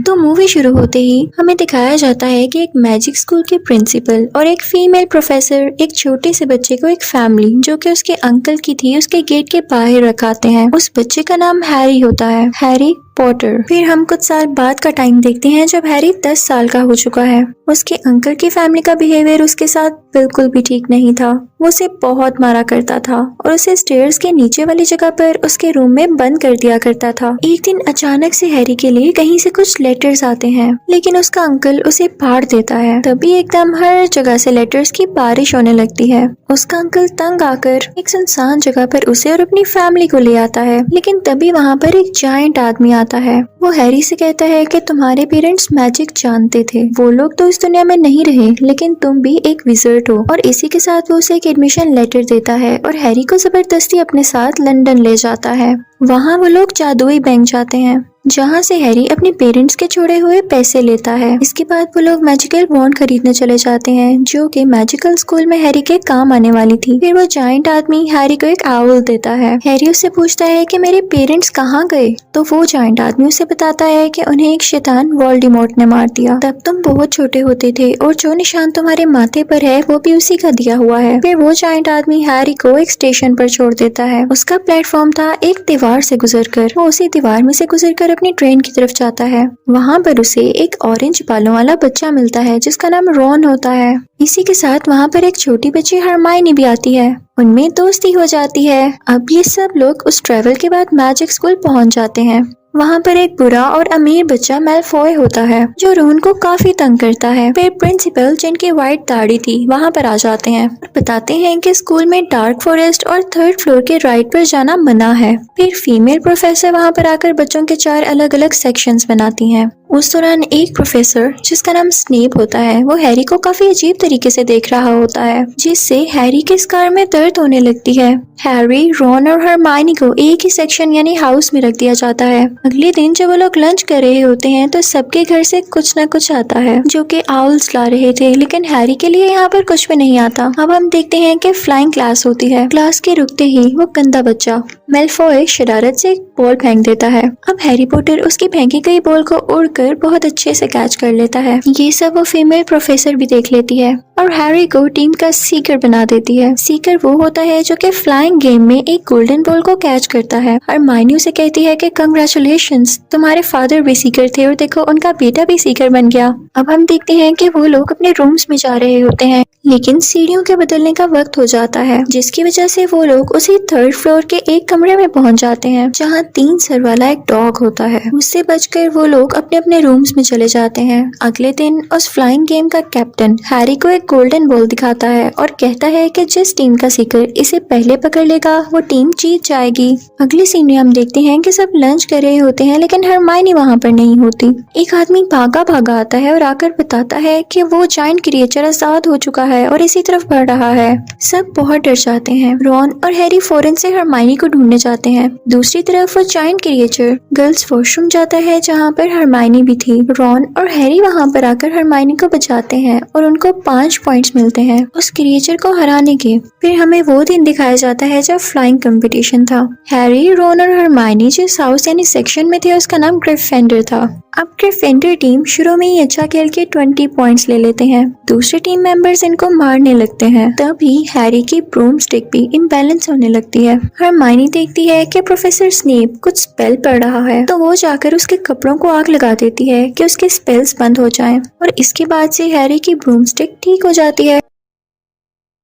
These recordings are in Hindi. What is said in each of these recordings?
तो मूवी शुरू होते ही हमें दिखाया जाता है कि एक मैजिक स्कूल के प्रिंसिपल और एक फीमेल प्रोफेसर एक छोटे से बच्चे को एक फैमिली जो कि उसके अंकल की थी उसके गेट के बाहर रखाते हैं। उस बच्चे का नाम हैरी होता है, हैरी पॉटर। फिर हम कुछ साल बाद का टाइम देखते हैं जब हैरी 10 साल का हो चुका है। उसके अंकल की फैमिली का बिहेवियर उसके साथ बिल्कुल भी ठीक नहीं था। वो उसे बहुत मारा करता था और उसे स्टेयर्स के नीचे वाली जगह पर उसके रूम में बंद कर दिया करता था। एक दिन अचानक से हैरी के लिए कहीं से कुछ लेटर्स आते हैं, लेकिन उसका अंकल उसे फाड़ देता है। तभी एकदम हर जगह से लेटर्स की बारिश होने लगती है। उसका अंकल तंग आकर एक सुनसान जगह पर उसे और अपनी फैमिली को ले आता है, लेकिन तभी वहाँ पर एक जायंट आदमी आता है। वो हैरी से कहता है कि तुम्हारे पेरेंट्स मैजिक जानते थे, वो लोग तो इस दुनिया में नहीं रहे, लेकिन तुम भी एक विज़र्ड हो। और इसी के साथ वो उसे एक एडमिशन लेटर देता है और हैरी को जबरदस्ती अपने साथ लंदन ले जाता है। वहाँ वो लोग जादुई बैंक जाते हैं जहाँ से हैरी अपने पेरेंट्स के छोड़े हुए पैसे लेता है। इसके बाद वो लोग मैजिकल वॉन्ड खरीदने चले जाते हैं जो कि मैजिकल स्कूल में हैरी के काम आने वाली थी। फिर वो जायंट आदमी हैरी को एक आउल देता है। हैरी उससे पूछता है कि मेरे पेरेंट्स कहाँ गए, तो वो जायंट आदमी उसे बताता है कि उन्हें एक शैतान वोल्डेमॉर्ट ने मार दिया। तब तुम बहुत छोटे होते थे और जो निशान तुम्हारे माथे पर है वो भी उसी का दिया हुआ है। फिर वो जायंट आदमी हैरी को एक स्टेशन पर छोड़ देता है। उसका प्लेटफॉर्म था एक दीवार से गुजरकर। वो उसी दीवार में से गुजरकर अपनी ट्रेन की तरफ जाता है। वहाँ पर उसे एक ऑरेंज बालों वाला बच्चा मिलता है जिसका नाम रॉन होता है। इसी के साथ वहाँ पर एक छोटी बच्ची हरमाइनी भी आती है। उनमें दोस्ती हो जाती है। अब ये सब लोग उस ट्रेवल के बाद मैजिक स्कूल पहुँच जाते हैं। वहाँ पर एक बुरा और अमीर बच्चा मैलफॉय होता है जो रोन को काफी तंग करता है। फिर प्रिंसिपल जिनकी व्हाइट दाढ़ी थी वहाँ पर आ जाते हैं और बताते हैं कि स्कूल में डार्क फॉरेस्ट और 3rd फ्लोर के राइड पर जाना मना है। फिर फीमेल प्रोफेसर वहाँ पर आकर बच्चों के 4 अलग अलग सेक्शंस बनाती हैं। उस दौरान एक प्रोफेसर जिसका नाम स्नेप होता है वो हैरी को काफी अजीब तरीके से देख रहा होता है, जिससे हैरी के स्कार में दर्द होने लगती है। हैरी, रॉन और हरमाइनी को एक ही सेक्शन यानी हाउस में रख दिया जाता है। अगले दिन जब वो लोग लंच कर रहे होते हैं तो सबके घर से कुछ न कुछ आता है जो कि आउल्स ला रहे थे, लेकिन हैरी के लिए यहाँ पर कुछ भी नहीं आता। अब हम देखते हैं कि फ्लाइंग क्लास होती है। क्लास के रुकते ही वो गंदा बच्चा मैलफॉय शरारत से एक बॉल फेंक देता है। अब हैरी पॉटर उसकी फेंकी गई बॉल को उड़कर बहुत अच्छे से कैच कर लेता है। ये सब वो फीमेल प्रोफेसर भी देख लेती है और हैरी को टीम का सीकर बना देती है। सीकर वो होता है जो कि फ्लाइंग गेम में एक गोल्डन बॉल को कैच करता है। और माइन्यू से कहती है कि कंग्रेचुलेशंस, तुम्हारे फादर भी सीकर थे और देखो उनका बेटा भी सीकर बन गया। अब हम देखते हैं कि वो लोग अपने रूम्स में जा रहे होते हैं, लेकिन सीढ़ियों के बदलने का वक्त हो जाता है, जिसकी वजह से वो लोग उसी 3rd फ्लोर के एक कमरे में पहुंच जाते हैं जहां 3 सर वाला एक डॉग होता है। उससे बचकर वो लोग अपने अपने रूम्स में चले जाते हैं। अगले दिन उस फ्लाइंग गेम का कैप्टन हैरी को एक गोल्डन बॉल दिखाता है और कहता है कि जिस टीम का सीकर इसे पहले पकड़ लेगा वो टीम जीत जाएगी। अगले सीन में हम देखते हैं कि सब लंच कर रहे होते हैं, लेकिन हरमाइनी वहाँ पर नहीं होती। एक आदमी भागा भागा आता है और आकर बताता है कि वो जायंट क्रिएचर आजाद हो चुका है और इसी तरफ बढ़ रहा है। सब बहुत डर जाते हैं। रॉन और हैरी फौरन से हरमाइनी को ढूंढने जाते हैं। दूसरी तरफ वो जायंट क्रिएचर गर्ल्स वॉशरूम जाता है जहाँ पर हरमाइनी भी थी। रॉन और हैरी वहाँ पर आकर हरमाइनी को बचाते हैं और उनको 5 पॉइंट्स मिलते हैं उस क्रिएचर को हराने के। फिर हमें वो दिन दिखाया जाता है जब फ्लाइंग कंपटीशन था। हैरी, रॉन और हरमाइनी जिस हाउस यानी सेक्शन में थे उसका नाम ग्रिफिंडर था। अब ग्रिफिंडर टीम शुरू में ही अच्छा खेल के 20 पॉइंट्स ले लेते हैं। दूसरे टीम मेंबर्स इनको मारने लगते हैं। तभी हैरी की ब्रूम स्टिक भी इम्बैलेंस होने लगती है। हरमाइनी देखती है कि प्रोफेसर स्नेप कुछ स्पेल पढ़ रहा है, तो वो जाकर उसके कपड़ों को आग लगा देती है कि उसके स्पेल्स बंद हो जाएं। और इसके बाद से हैरी की ब्रूम स्टिक ठीक हो जाती है।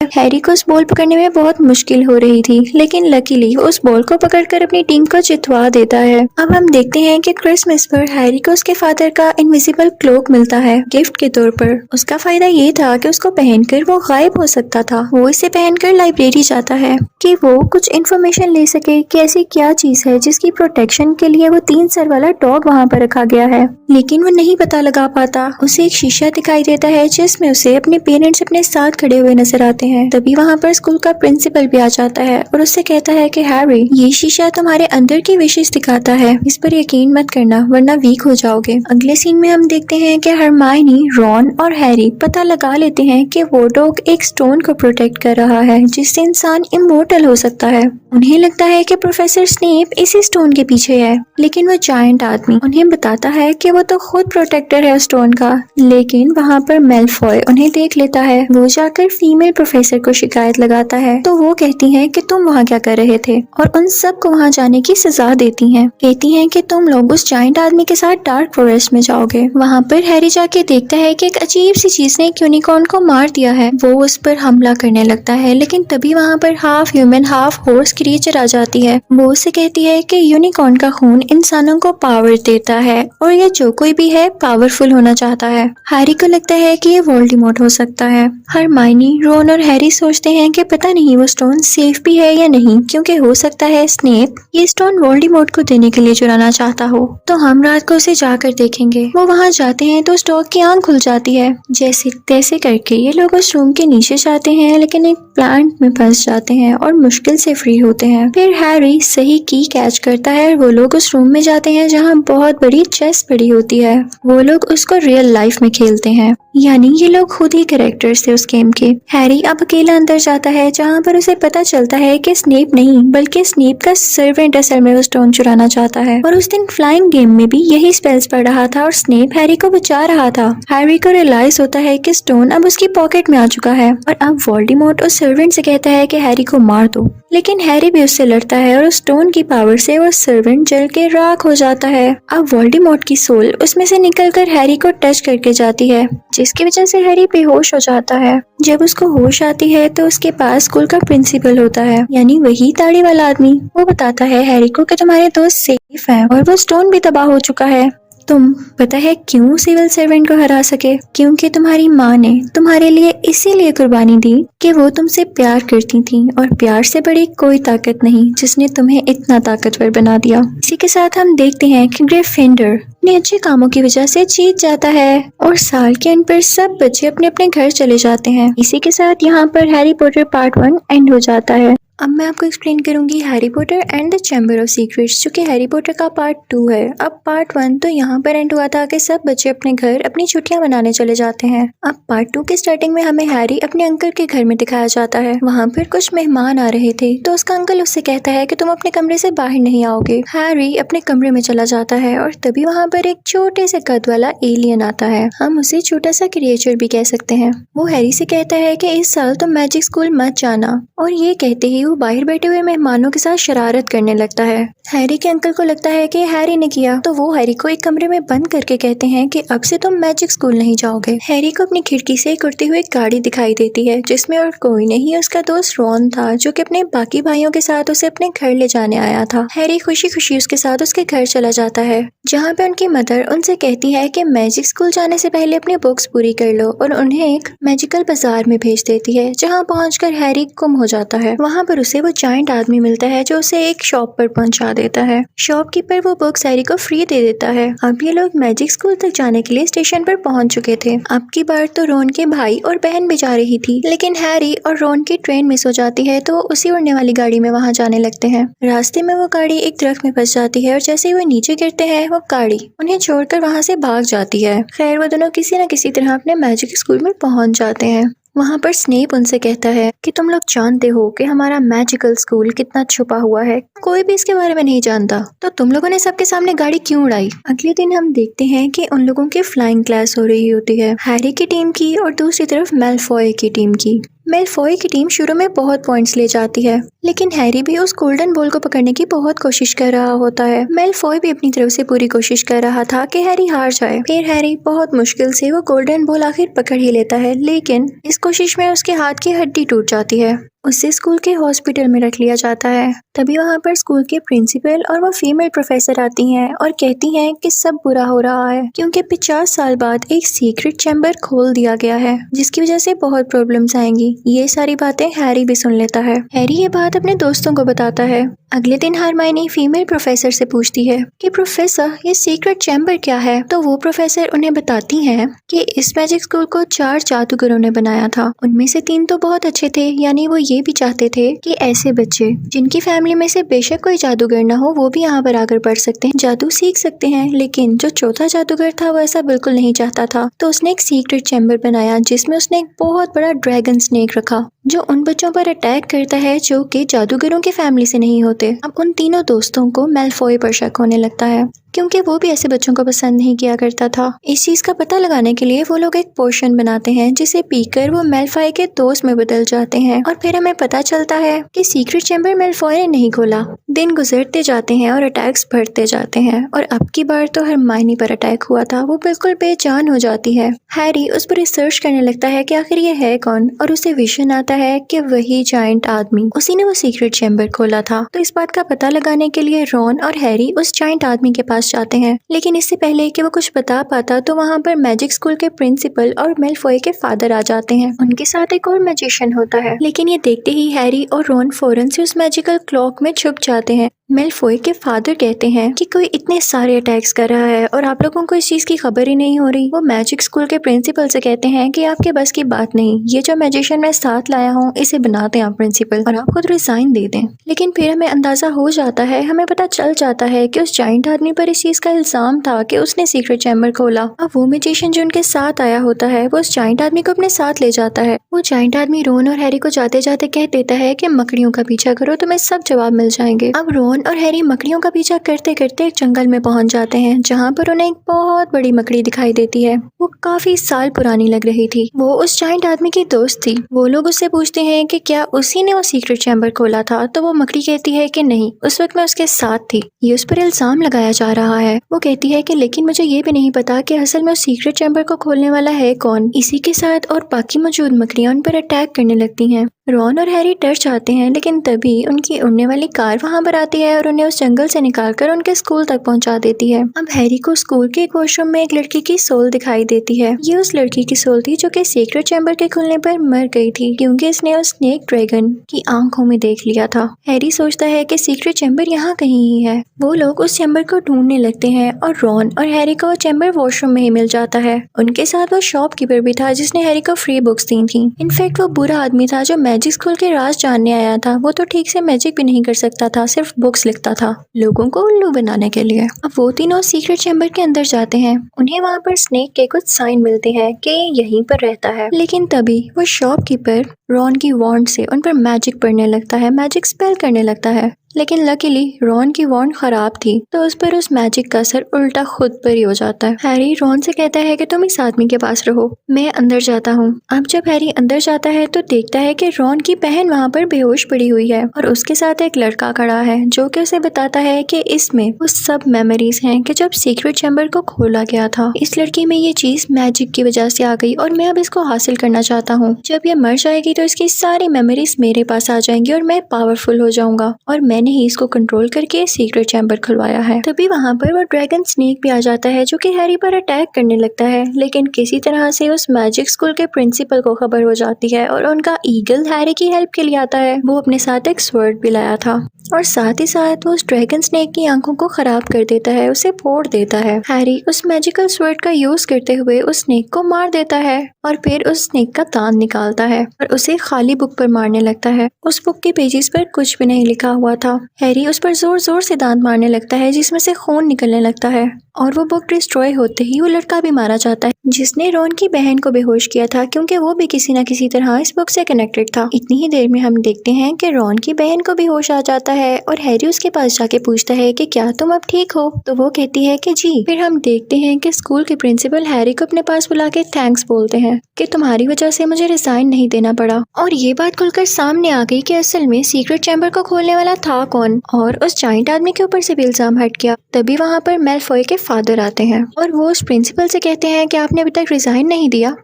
हैरी को उस बॉल पकड़ने में बहुत मुश्किल हो रही थी, लेकिन लकीली उस बॉल को पकड़कर अपनी टीम को जितवा देता है। अब हम देखते हैं कि क्रिसमस पर हैरी को उसके फादर का इनविजिबल क्लोक मिलता है गिफ्ट के तौर पर। उसका फायदा ये था कि उसको पहनकर वो गायब हो सकता था। वो इसे पहनकर लाइब्रेरी जाता है कि वो कुछ इन्फॉर्मेशन ले सके कि ऐसी क्या चीज है जिसकी प्रोटेक्शन के लिए वो 3 सर वाला डॉग वहाँ पर रखा गया है, लेकिन वो नहीं पता लगा पाता। उसे एक शीशा दिखाई देता है जिसमें उसे अपने पेरेंट्स अपने साथ खड़े हुए नजर आते हैं। हैं। तभी वहाँ पर स्कूल का प्रिंसिपल भी आ जाता है और उससे कहता है कि हैरी, ये शीशा तुम्हारे अंदर की विशेष दिखाता है, इस पर यकीन मत करना वरना वीक हो जाओगे। अगले सीन में हम देखते हैं कि हरमाइनी, रॉन और हैरी पता लगा लेते हैं कि वो डॉग एक स्टोन को प्रोटेक्ट कर रहा है जिससे इंसान इमोर्टल हो सकता है। उन्हें लगता है कि प्रोफेसर स्नेप इसी स्टोन के पीछे है, लेकिन वो जायंट आदमी उन्हें बताता है कि वो तो खुद प्रोटेक्टर है उस स्टोन का। लेकिन वहाँ पर मेलफॉय उन्हें देख लेता है। वो जाकर फीमेल प्रोफेसर को शिकायत लगाता है तो वो कहती है कि तुम वहाँ क्या कर रहे थे और उन सब को वहाँ जाने की सजा देती हैं। कहती हैं कि तुम लोग उस जायंट आदमी के साथ डार्क फॉरेस्ट में जाओगे। वहाँ पर हैरी जाके देखता है कि एक अजीब सी चीज ने एक यूनिकॉर्न को मार दिया है। वो उस पर हमला करने लगता है, लेकिन तभी वहाँ पर half human half horse creature आ जाती है। वो उससे कहती है कि यूनिकॉर्न का खून इंसानों को पावर देता है और ये जो कोई भी है पावरफुल होना चाहता है। हैरी को लगता है कि ये वोल्डेमॉर्ट हो सकता है। हरमाइनी, रॉन और हैरी सोचते हैं कि पता नहीं वो स्टोन सेफ भी है या नहीं, क्योंकि हो सकता है स्नेप ये स्टोन वोल्डेमॉर्ट को देने के लिए चुराना चाहता हो। तो हम रात को उसे जाकर देखेंगे। वो वहाँ जाते हैं तो उस डॉग की आंख खुल जाती है। जैसे तैसे करके ये लोग उस रूम के नीचे जाते हैं, लेकिन एक प्लांट में फंस जाते हैं और मुश्किल से फ्री होते हैं। फिर हैरी सही की कैच करता है और वो लोग उस रूम में जाते हैं जहाँ बहुत बड़ी चेस पड़ी होती है। वो लोग उसको रियल लाइफ में खेलते हैं, यानी ये लोग खुद ही कैरेक्टर्स थे उस गेम के। हैरी अब अकेला अंदर जाता है जहाँ पर उसे पता चलता है कि स्नेप नहीं बल्कि स्नेप का सर्वेंट असल में वो स्टोन चुराना चाहता है। और उस दिन फ्लाइंग गेम में भी यही स्पेल्स पढ़ रहा था और स्नेप हैरी को बचा रहा था। हैरी को रियलाइज होता है कि स्टोन अब उसकी पॉकेट में आ चुका है और अब वोल्डेमॉर्ट उस सर्वेंट से कहता है कि हैरी को मार दो, लेकिन हैरी भी उससे लड़ता है और उस स्टोन की पावर से वो सर्वेंट जल के राख हो जाता है। अब वोल्डेमॉर्ट की सोल उसमें से निकलकर हैरी को टच करके जाती है, जिसकी वजह से हैरी बेहोश हो जाता है। जब उसको होश आती है तो उसके पास स्कूल का प्रिंसिपल होता है, यानी वही दाढ़ी वाला आदमी। वो बताता है हैरी को कि तुम्हारे दोस्त सेफ हैं और वो स्टोन भी तबाह हो चुका है। तुम पता है क्यों सिविल सर्वेंट को हरा सके? क्योंकि तुम्हारी माँ ने तुम्हारे लिए इसीलिए कुर्बानी दी कि वो तुमसे प्यार करती थी और प्यार से बड़ी कोई ताकत नहीं जिसने तुम्हें इतना ताकतवर बना दिया। इसी के साथ हम देखते हैं कि ग्रिफिंडर अपने अच्छे कामों की वजह से जीत जाता है और साल के अंत पर सब बच्चे अपने अपने घर चले जाते हैं। इसी के साथ यहाँ पर हैरी पॉटर पार्ट 1 एंड हो जाता है। अब मैं आपको एक्सप्लेन करूंगी Harry Potter and the chamber of secrets, जो कि हैरी पॉटर का पार्ट 2 है। अब पार्ट 1 तो यहाँ पर एंड हुआ था कि सब बच्चे अपने घर अपनी छुट्टियां मनाने चले जाते हैं। अब पार्ट 2 के स्टार्टिंग में हमें हैरी अपने अंकल के घर में दिखाया जाता है। वहाँ पर कुछ मेहमान आ रहे थे तो उसका अंकल उससे कहता है कि तुम अपने कमरे से बाहर नहीं आओगे। हैरी अपने कमरे में चला जाता है और तभी वहाँ पर एक छोटे से कद वाला एलियन आता है। हम उसे छोटा सा क्रिएचर भी कह सकते हैं। वो हैरी से कहता है कि इस साल तुम मैजिक स्कूल मत जाना, और ये कहते ही वो बाहर बैठे हुए मेहमानों के साथ शरारत करने लगता है। हैरी के अंकल को लगता है कि हैरी ने किया, तो वो हैरी को एक कमरे में बंद करके कहते हैं कि अब से तुम मैजिक स्कूल नहीं जाओगे। हैरी को अपनी खिड़की से एक उड़ती हुई गाड़ी दिखाई देती है जिसमें और कोई नहीं उसका दोस्त रॉन था, जो कि अपने बाकी भाइयों के साथ उसे अपने घर ले जाने आया था। हैरी खुशी खुशी उसके साथ उसके घर चला जाता है, जहाँ पे उनकी मदर उनसे कहती है कि मैजिक स्कूल जाने से पहले अपनी बुक्स पूरी कर लो, और उन्हें एक मैजिकल बाजार में भेज देती है, जहाँ पहुंचकर हैरी गुम हो जाता है। वहाँ पर उसे वो जायंट आदमी मिलता है जो उसे एक शॉप पर पहुंचा देता है। शॉपकीपर वो बुक्स हैरी को फ्री दे देता है। अब ये लोग मैजिक स्कूल तक जाने के लिए स्टेशन पर पहुंच चुके थे। अब की बार तो रॉन के भाई और बहन भी जा रही थी, लेकिन हैरी और रॉन की ट्रेन मिस हो जाती है तो उसी उड़ने वाली गाड़ी में वहाँ जाने लगते हैं। रास्ते में वो गाड़ी एक दरख्त में फंस जाती है और जैसे ही वो नीचे गिरते हैं वो गाड़ी उन्हें छोड़कर वहाँ से भाग जाती है। खैर वो दोनों किसी न किसी तरह अपने मैजिक स्कूल में पहुंच जाते हैं। वहाँ पर स्नेप उनसे कहता है कि तुम लोग जानते हो कि हमारा मैजिकल स्कूल कितना छुपा हुआ है, कोई भी इसके बारे में नहीं जानता, तो तुम लोगों ने सबके सामने गाड़ी क्यों उड़ाई? अगले दिन हम देखते हैं कि उन लोगों की फ्लाइंग क्लास हो रही होती है, हैरी की टीम की और दूसरी तरफ मेलफॉय की टीम की। मेलफॉय की टीम शुरू में बहुत पॉइंट्स ले जाती है, लेकिन हैरी भी उस गोल्डन बॉल को पकड़ने की बहुत कोशिश कर रहा होता है। मेलफॉय भी अपनी तरफ से पूरी कोशिश कर रहा था कि हैरी हार जाए। फिर हैरी बहुत मुश्किल से वो गोल्डन बॉल आखिर पकड़ ही लेता है, लेकिन इस कोशिश में उसके हाथ की हड्डी टूट जाती है। उसे स्कूल के हॉस्पिटल में रख लिया जाता है। तभी वहाँ पर स्कूल के प्रिंसिपल और वो फीमेल प्रोफेसर आती हैं और कहती हैं कि सब बुरा हो रहा है, क्योंकि 50 साल बाद एक सीक्रेट चैम्बर खोल दिया गया है, जिसकी वजह से बहुत प्रॉब्लम्स आएंगी। ये सारी बातें हैरी भी सुन लेता है। हैरी ये बात अपने दोस्तों को बताता है। अगले दिन हरमाइनी फीमेल प्रोफेसर से पूछती है कि प्रोफेसर ये सीक्रेट चैम्बर क्या है। तो वो प्रोफेसर उन्हें बताती हैं कि इस मैजिक स्कूल को 4 जादूगरों ने बनाया था। उनमें से 3 तो बहुत अच्छे थे, यानी वो ये भी चाहते थे कि ऐसे बच्चे जिनकी फैमिली में से बेशक कोई जादूगर ना हो वो भी यहाँ पर आकर पढ़ सकते हैं, जादू सीख सकते हैं। लेकिन जो चौथा जादूगर था वो ऐसा बिल्कुल नहीं चाहता था। तो उसने एक सीक्रेट चैम्बर बनाया जिसमें उसने एक बहुत बड़ा ड्रैगन स्नेक रखा जो उन बच्चों पर अटैक करता है जो कि जादूगरों की फैमिली से नहीं होते। अब उन तीनों दोस्तों को मैलफॉय पर शक होने लगता है क्योंकि वो भी ऐसे बच्चों को पसंद नहीं किया करता था। इस चीज का पता लगाने के लिए वो लोग एक पोशन बनाते हैं जिसे पीकर वो मैलफॉय के दोस्त में बदल जाते हैं और फिर हमें पता चलता है कि सीक्रेट चैम्बर मैलफॉय ने नहीं खोला। दिन गुजरते जाते हैं और अटैक्स बढ़ते जाते हैं और अब की बार तो हरमाइनी पर अटैक हुआ था। वो बिल्कुल बेजान हो जाती है। हैरी उस पर रिसर्च करने लगता है कि आखिर ये है कौन और उसे विजन आता है कि वही जायंट आदमी, उसी ने वो सीक्रेट चैम्बर खोला था। तो इस बात का पता लगाने के लिए रॉन और हैरी उस जायंट आदमी के पास जाते हैं। लेकिन इससे पहले कि वो कुछ बता पाता तो वहाँ पर मैजिक स्कूल के प्रिंसिपल और मैलफॉय के फादर आ जाते हैं। उनके साथ एक और मैजिशियन होता है। लेकिन ये देखते ही हैरी और रॉन फौरन से उस मैजिकल क्लॉक में छुप जाते हैं। मैलफॉय के फादर कहते हैं कि कोई इतने सारे अटैक्स कर रहा है और आप लोगों को इस चीज की खबर ही नहीं हो रही। वो मैजिक स्कूल के प्रिंसिपल से कहते हैं कि आपके बस की बात नहीं, ये जो मैजिशियन मैं साथ लाया हूँ इसे बना दें आप प्रिंसिपल और आप खुद रिजाइन दे दें। लेकिन फिर हमें अंदाजा हो जाता है, हमें पता चल जाता है कि उस जायंट आदमी पर इस चीज का इल्जाम था कि उसने सीक्रेट चैम्बर खोला। अब वो मैजिशियन जो उनके साथ आया होता है वो उस जायंट आदमी को अपने साथ ले जाता है। वो जायंट आदमी रोन और हैरी को जाते जाते कह देता है कि मकड़ियों का पीछा करो, तुम्हें सब जवाब मिल जाएंगे। अब रोन और हैरी मकड़ियों का पीछा करते करते एक जंगल में पहुंच जाते हैं जहां पर उन्हें एक बहुत बड़ी मकड़ी दिखाई देती है। वो काफी साल पुरानी लग रही थी। वो उस जायंट आदमी की दोस्त थी। वो लोग उससे पूछते हैं कि क्या उसी ने वो सीक्रेट चैम्बर खोला था। तो वो मकड़ी कहती है कि नहीं, उस वक्त मैं उसके साथ थी। ये उस पर इल्जाम लगाया जा रहा है। वो कहती है कि लेकिन मुझे ये भी नहीं पता कि असल में उस सीक्रेट चैम्बर को खोलने वाला है कौन। इसी के साथ और बाकी मौजूद मकड़ियां उन पर अटैक करने लगती हैं। रॉन और हैरी डर जाते हैं लेकिन तभी उनकी उड़ने वाली कार वहां पर आती है और उन्हें उस जंगल से निकालकर उनके स्कूल तक पहुंचा देती है। अब हैरी को स्कूल के एक वॉशरूम में एक लड़की की सोल दिखाई देती है। ये उस लड़की की सोल थी जो कि सीक्रेट चैम्बर के खुलने पर मर गई थी क्योंकि इसने उस स्नेक ड्रैगन की आंखों में देख लिया था। हैरी सोचता है कि सीक्रेट चैम्बर यहाँ कहीं ही है। वो लोग उस चैम्बर को ढूंढने लगते हैं और रॉन और हैरी को चैम्बर वॉशरूम में ही मिल जाता है। उनके साथ वो शॉपकीपर भी था जिसने हैरी को फ्री बुक्स दी थी। इनफैक्ट वो बुरा आदमी था जो मैजिक स्कूल के राज जानने आया था। वो तो ठीक से मैजिक भी नहीं कर सकता था, सिर्फ बुक्स लिखता था लोगों को उल्लू बनाने के लिए। अब वो तीनों सीक्रेट चैम्बर के अंदर जाते हैं। उन्हें वहाँ पर स्नेक के कुछ साइन मिलते हैं कि यहीं पर रहता है। लेकिन तभी वो शॉपकीपर रॉन की वॉन्ड से उन पर मैजिक पढ़ने लगता है, मैजिक स्पेल करने लगता है। लेकिन लकीली रॉन की वॉन्ड खराब थी तो उस पर उस मैजिक का असर उल्टा खुद पर ही हो जाता है। हैरी रॉन से कहता है कि तुम इस आदमी के पास रहो, मैं अंदर जाता हूँ। अब जब हैरी अंदर जाता है तो देखता है कि रॉन की बहन वहाँ पर बेहोश पड़ी हुई है और उसके साथ एक लड़का खड़ा है जो कि उसे बताता है कि इसमें वो सब मेमोरीज हैं कि जब सीक्रेट चैम्बर को खोला गया था। इस लड़की में ये चीज मैजिक की वजह से आ गई और मैं अब इसको हासिल करना चाहता हूँ। जब ये मर जाएगी तो इसकी सारी मेमोरीज मेरे पास आ जाएंगी और मैं पावरफुल हो जाऊंगा और मैंने ही इसको कंट्रोल करके सीक्रेट चैम्बर खुलवाया है। तभी वहाँ पर वो ड्रैगन स्नेक भी आ जाता है जो कि हैरी पर अटैक करने लगता है। लेकिन किसी तरह से उस मैजिक स्कूल के प्रिंसिपल को खबर हो जाती है और उनका ईगल हैरी की हेल्प के लिए आता है। वो अपने साथ एक स्वर्ड भी लाया था और साथ ही साथ वो उस ड्रैगन स्नेक की आंखों को खराब कर देता है, उसे फोड़ देता है। हैरी उस मैजिकल स्वर्ड का यूज करते हुए उस स्नेक को मार देता है और फिर उस स्नेक का दांत निकालता है और उसे खाली बुक पर मारने लगता है। उस बुक के पेजेस पर कुछ भी नहीं लिखा हुआ था। हैरी उस पर जोर जोर से दांत मारने लगता है जिसमें से खून निकलने लगता है और वो बुक डिस्ट्रॉय होते ही वो लड़का भी मारा जाता है जिसने रॉन की बहन को बेहोश किया था क्योंकि वो भी किसी न किसी तरह इस बुक से कनेक्टेड था। इतनी ही देर में हम देखते हैं कि रॉन की बहन को भी होश आ जाता है और हैरी उसके पास जाके पूछता है कि क्या तुम अब ठीक हो। तो वो कहती है कि जी। फिर हम देखते हैं कि स्कूल के प्रिंसिपल हैरी को अपने पास बुला के थैंक्स बोलते हैं कि तुम्हारी वजह से मुझे रिजाइन नहीं देना पड़ा। और ये बात खुलकर सामने आ गई कि असल में सीक्रेट चैम्बर को खोलने वाला था कौन और उस जायंट आदमी के ऊपर से भी इल्जाम हट गया। तभी वहाँ पर मैलफॉय के फादर आते हैं और वो उस प्रिंसिपल से कहते हैं कि आपने अभी तक रिजाइन नहीं दिया।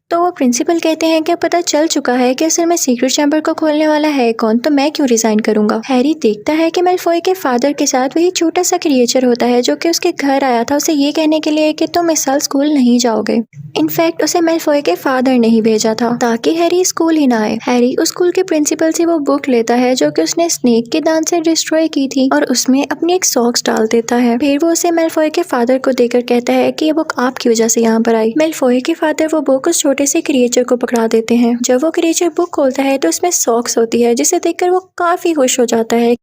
तो वो प्रिंसिपल कहते हैं कि अब पता चल चुका है कि असल में सीक्रेट चैम्बर को खोलने वाला है कौन, तो मैं क्यों रिजाइन करूंगा। हैरी देखता है कि मेलफॉय के फादर के साथ वही छोटा सा क्रिएचर होता है जो कि उसके घर आया था उसे ये कहने के लिए कि तुम इस साल स्कूल नहीं जाओगे। इनफैक्ट उसे मेलफॉय के फादर ने ही भेजा था ताकि हैरी स्कूल ही ना आए। हैरी उस स्कूल के प्रिंसिपल से वो बुक लेता है जो कि उसने स्नेक के दान से डिस्ट्रॉय की थी और उसमें अपनी एक सॉक्स डाल देता है। फिर वो उसे मेलफॉय के फादर को देकर कहता है कि ये बुक आपकी वजह से यहाँ पर आई। मेलफॉय के फादर वो बुक उस छोटे से क्रिएचर को पकड़ा देते हैं। जब वो क्रिएचर बुक खोलता है तो उसमें सॉक्स होती है जिसे देखकर वो काफी खुश हो जाता है।